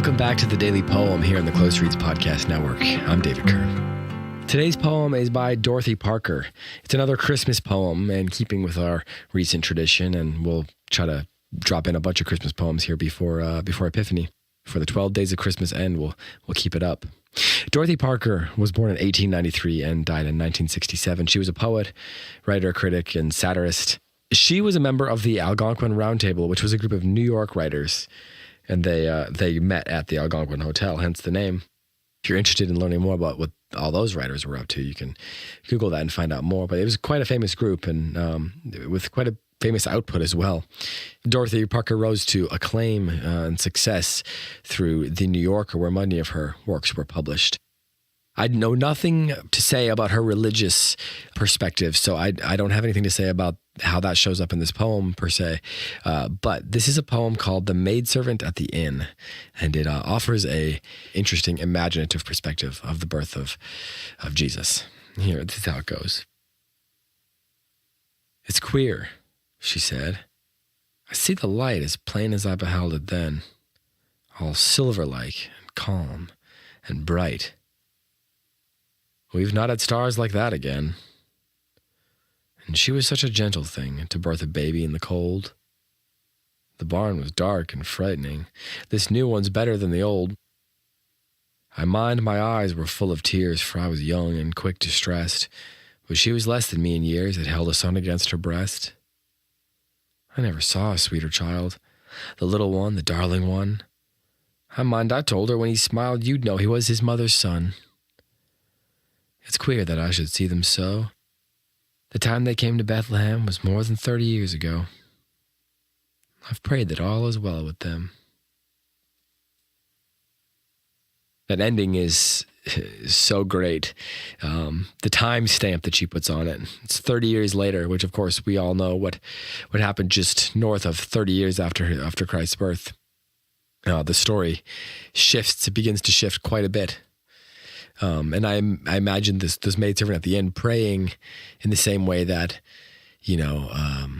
Welcome back to the Daily Poem here on the Close Reads Podcast Network. I'm David Kern. Today's poem is by Dorothy Parker. It's another Christmas poem, in keeping with our recent tradition, and we'll try to drop in a bunch of Christmas poems here before Epiphany. For the 12 days of Christmas end, we'll keep it up. Dorothy Parker was born in 1893 and died in 1967. She was a poet, writer, critic, and satirist. She was a member of the Algonquin Round Table, which was a group of New York writers, and they met at the Algonquin Hotel, hence the name. If you're interested in learning more about what all those writers were up to, you can Google that and find out more. But it was quite a famous group, and with quite a famous output as well. Dorothy Parker rose to acclaim and success through The New Yorker, where many of her works were published. I know nothing to say about her religious perspective, so I don't have anything to say about how that shows up in this poem per se. But this is a poem called The Maid-Servant at the Inn, and it offers a interesting imaginative perspective of the birth of Jesus. Here, this is how it goes. "It's queer," she said. "I see the light as plain as I beheld it then, all silver-like and calm and bright. We've not had stars like that again. And she was such a gentle thing to birth a baby in the cold. The barn was dark and frightening. This new one's better than the old. I mind my eyes were full of tears, for I was young and quick distressed, but she was less than me in years that held a son against her breast. I never saw a sweeter child, the little one, the darling one. I mind I told her when he smiled you'd know he was his mother's son. It's queer that I should see them so. The time they came to Bethlehem was more than 30 years ago. I've prayed that all is well with them." That ending is so great. The time stamp that she puts on it. It's 30 years later, which of course we all know what happened just north of 30 years after Christ's birth. The story shifts. It begins to shift quite a bit. And I imagine this maidservant at the end praying in the same way that, that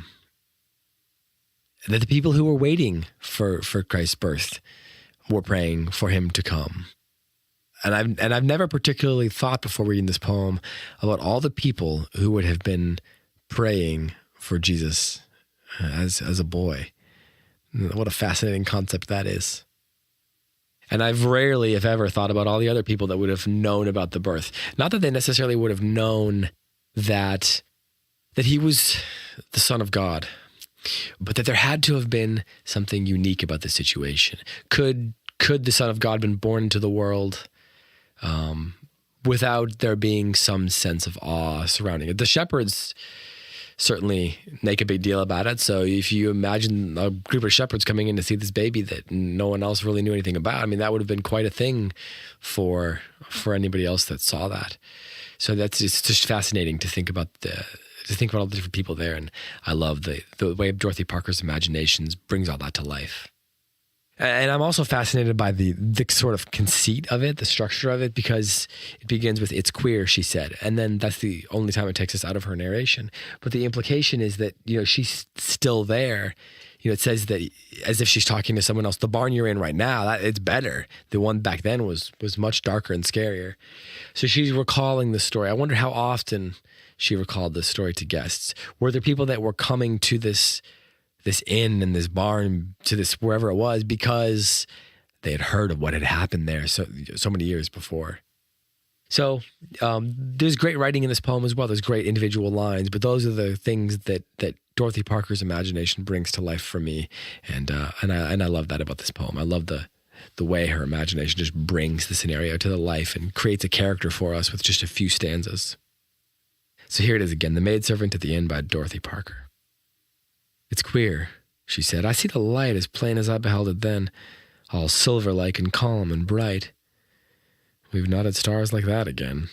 the people who were waiting for Christ's birth were praying for him to come. And I've never particularly thought before reading this poem about all the people who would have been praying for Jesus as a boy. What a fascinating concept that is. And I've rarely, if ever, thought about all the other people that would have known about the birth. Not that they necessarily would have known that he was the Son of God, but that there had to have been something unique about the situation. Could the Son of God have been born into the world without there being some sense of awe surrounding it? The shepherds certainly make a big deal about it. So if you imagine a group of shepherds coming in to see this baby that no one else really knew anything about, I mean, that would have been quite a thing for anybody else that saw that. So it's just fascinating to think about all the different people there. And I love the way Dorothy Parker's imaginations brings all that to life. And I'm also fascinated by the sort of conceit of it, the structure of it, because it begins with "it's queer," she said. And then that's the only time it takes us out of her narration. But the implication is that, she's still there. It says that as if she's talking to someone else. The barn you're in right now, it's better. The one back then was much darker and scarier. So she's recalling the story. I wonder how often she recalled this story to guests. Were there people that were coming to this inn and this barn, to this wherever it was, because they had heard of what had happened there so many years before? So there's great writing in this poem as well. There's great individual lines, but those are the things that Dorothy Parker's imagination brings to life for me, and I love that about this poem. I love the way her imagination just brings the scenario to the life and creates a character for us with just a few stanzas. So here it is again, The Maid-Servant at the Inn by Dorothy Parker. "It's queer," she said. "I see the light as plain as I beheld it then, all silver-like and calm and bright. We've not had stars like that again.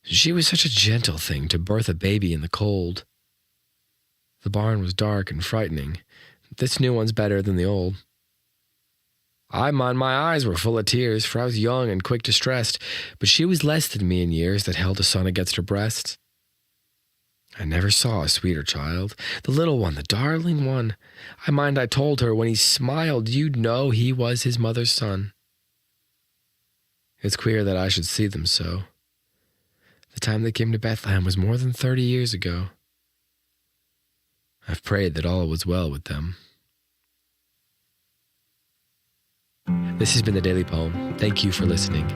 She was such a gentle thing to birth a baby in the cold. The barn was dark and frightening. This new one's better than the old. I mind my eyes were full of tears, for I was young and quick distressed, but she was less than me in years that held a son against her breast. I never saw a sweeter child. The little one, the darling one. I mind I told her when he smiled, you'd know he was his mother's son. It's queer that I should see them so. The time they came to Bethlehem was more than 30 years ago. I've prayed that all was well with them. This has been the Daily Poem. Thank you for listening.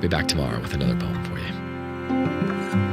Be back tomorrow with another poem for you.